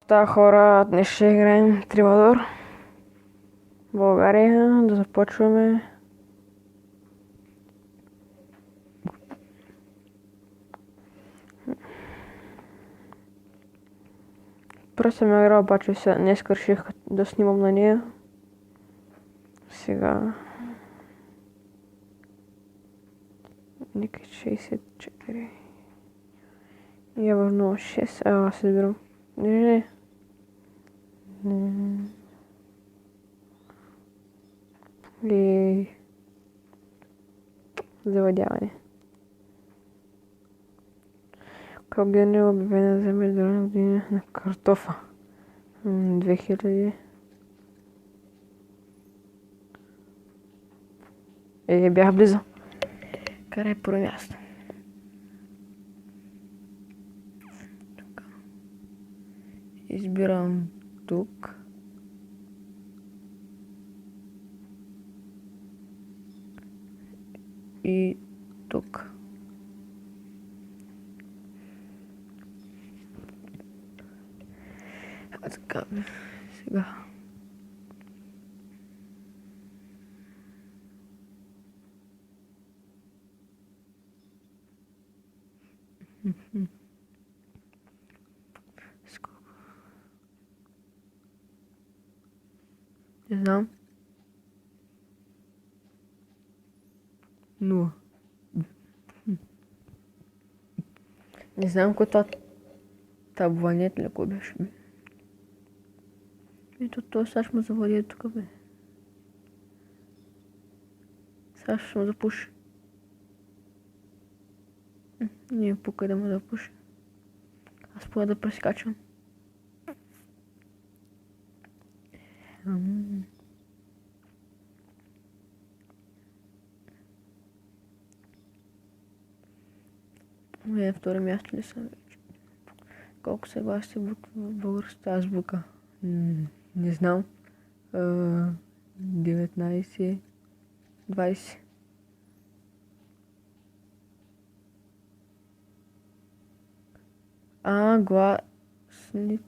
Та хора, днес ще играем Тривадор. България, да започваме. Първо съм играл, обаче днес реших да снимам на нея. Сега... Никъде 64. Я върну 6, аз се избирам. Не. И... Заводяване. Калбиране е обявена за международна година на картофа. 2000. Бях близо. Карай първо място. Избирам тук. И тук. А така, сега. Сколько? Не знам. 0. Не знам кой табланет ли кой беше. Ето той сега ще му завладее тук, бе. Сега ще му запуши. Не пука да му запуши. Аз поя да прескачам. Второ място ли съм вече? Колко съгласие букви в българската азбука? Не знам. 19, 20. Гласните.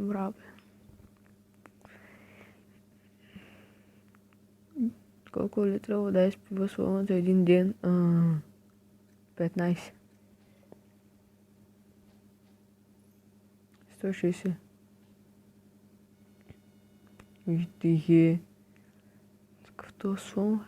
Браво. Колко литра вода изпива Слон за един ден? 15. 160. Вижте, такъв този Слон.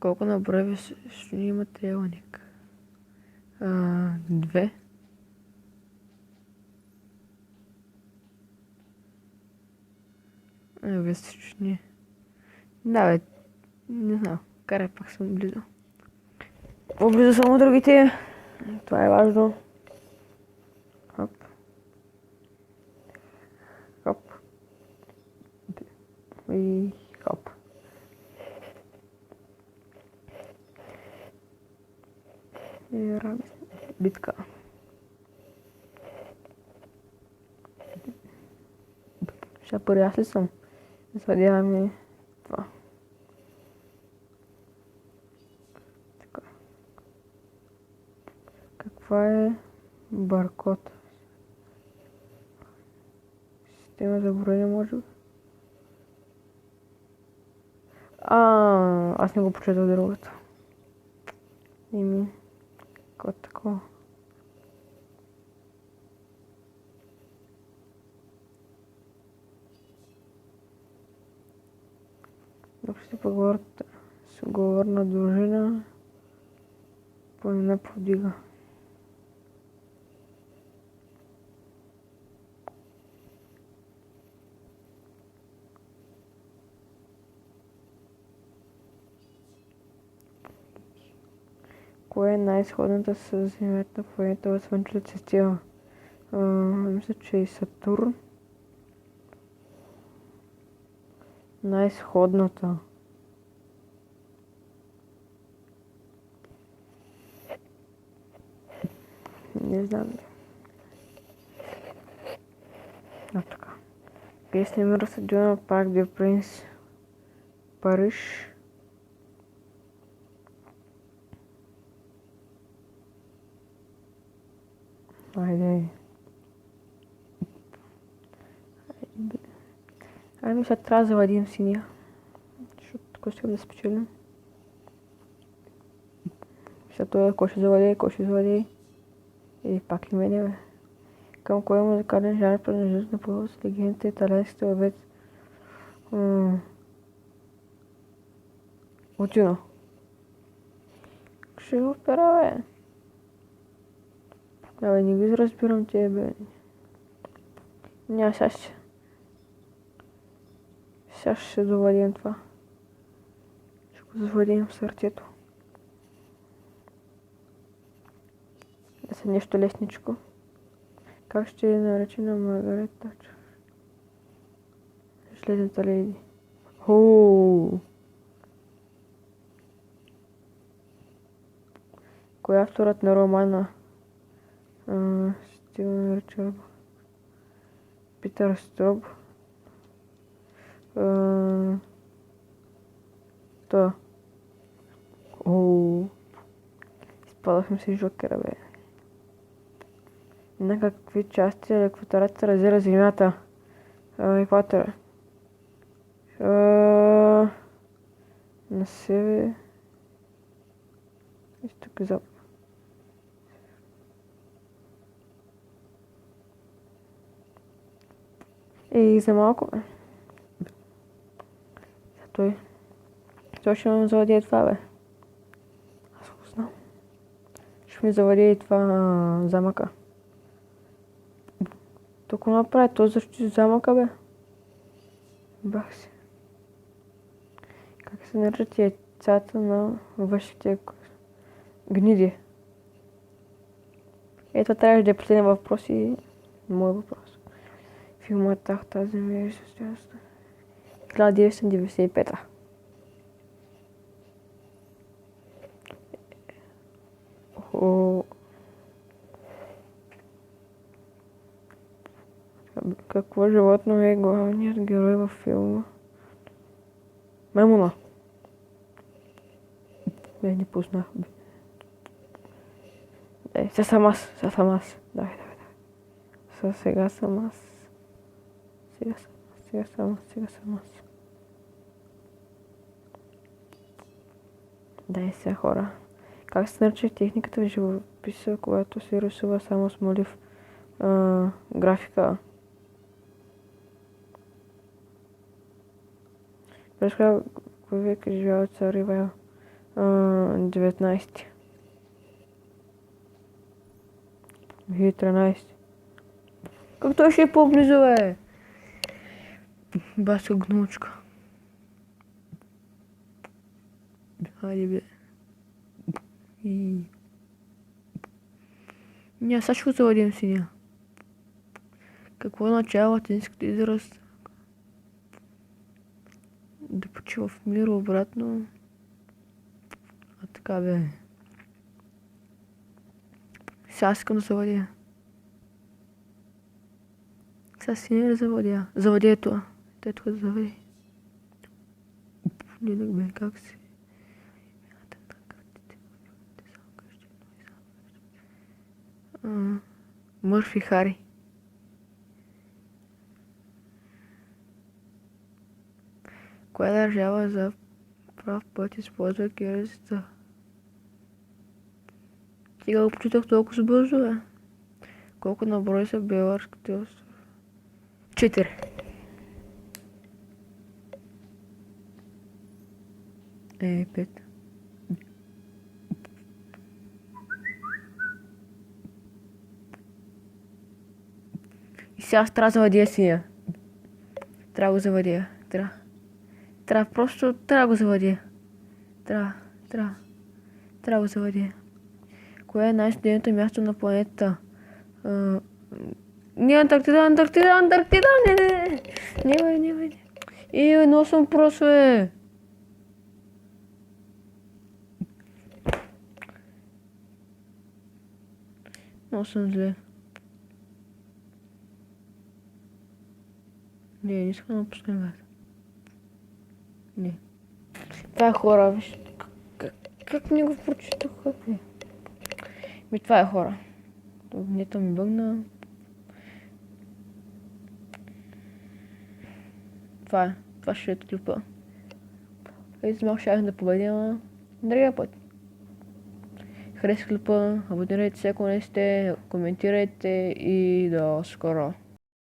Колко на брой ще има триъгълник? 2. Вестични. Да, бе. Не знам. Карай, пак съм близо. По-близо съм от другите. Това е важно. Хоп. Хоп. И хоп. И битка. Сега първи аз ли съм? Извадяваме това. Така. Каква е баркод? Система за броене може би? Аз не го прочетох другото. Какво такова? Ако ще поговорят с говорна дружина, планина повдига. Кое е най-изходната с Земята планета в Слънчевата система? Мисля, че и Сатурн. Най-изходната. Не знам. Така. Къде намира стадиона Парк де Принс? Париж. Айде. Ами сега трябва да завадим синия. Защото тук ще да спечелим. Сега той кой ще завади. И пак и мене, бе. Към кой музикален жанр принадлежат на първо с легендите и италианските ловец? Утино. Ще го опера, бе. Абе, не ги разбирам тия, бе. Няма, сега ще завадим това. Ще го завадим в сърцето. Да са нещо лесничко. Как ще я нарече на Маргарет Тачър? Железната леди. Хоу! Кой е авторът на романа? Стивен Ричард. Питър Строб. Та. Оу. Изпадахме си Жокера, бе. На какви части екваторът се разделя Земята? Екватора. На север. Изток и запад. И за малко, бе. Той ще ми завладее това, бе. Аз го знам. Ще ми завладее и това замъка. Тук направи този защити замъка, бе. Бах си. Как се наричат яйцата на вашите гниди? Ето трябваше да е последен въпрос и мой въпрос. Филмът Тахта земя и състоянство. 1995. Какво животно е главният герой във филма? Маймуна. Не познах, бе. Сега съм аз. Давай. Сега съм аз. Дай сега, хора. Как се нарича техниката в живописа, когато се рисува само с молив графика? През кой век е живял цар Ивайло? 19. 2013. Как той ще е по-близо, бе? Баска гнучка. Хайде, бе. Ня, сега ще го заводим синя. Какво означава латинското израз? Да почива в мир обратно. А така, бе. Сега искам да заводя. Сега синя да заводя. Заводя това. Тето да заводи. Не, бе, как си? Мърфи Хари. Коя държава за прав път използва кирилицата? Сега го почитах толкова бързо, бе. Колко на брой са Беларските острови? 4. Е, 5. И сега трябва да заводя синя. Трябва да го заводя. Трябва просто да го заводя. Трябва да го заводя. Кое е най-студеното място на планетата? Не, Антарктида, не. Много съм просто, е. Много съм зле. Не искам да пускам газ. Не. Това е хора, виж. Как не го прочитах? Това е хора. Нето ми бъгна. Това ще е клипа. Ето малко ще да победя другия път. Харесайте клипа, абонирайте се ако не сте, коментирайте и до скоро.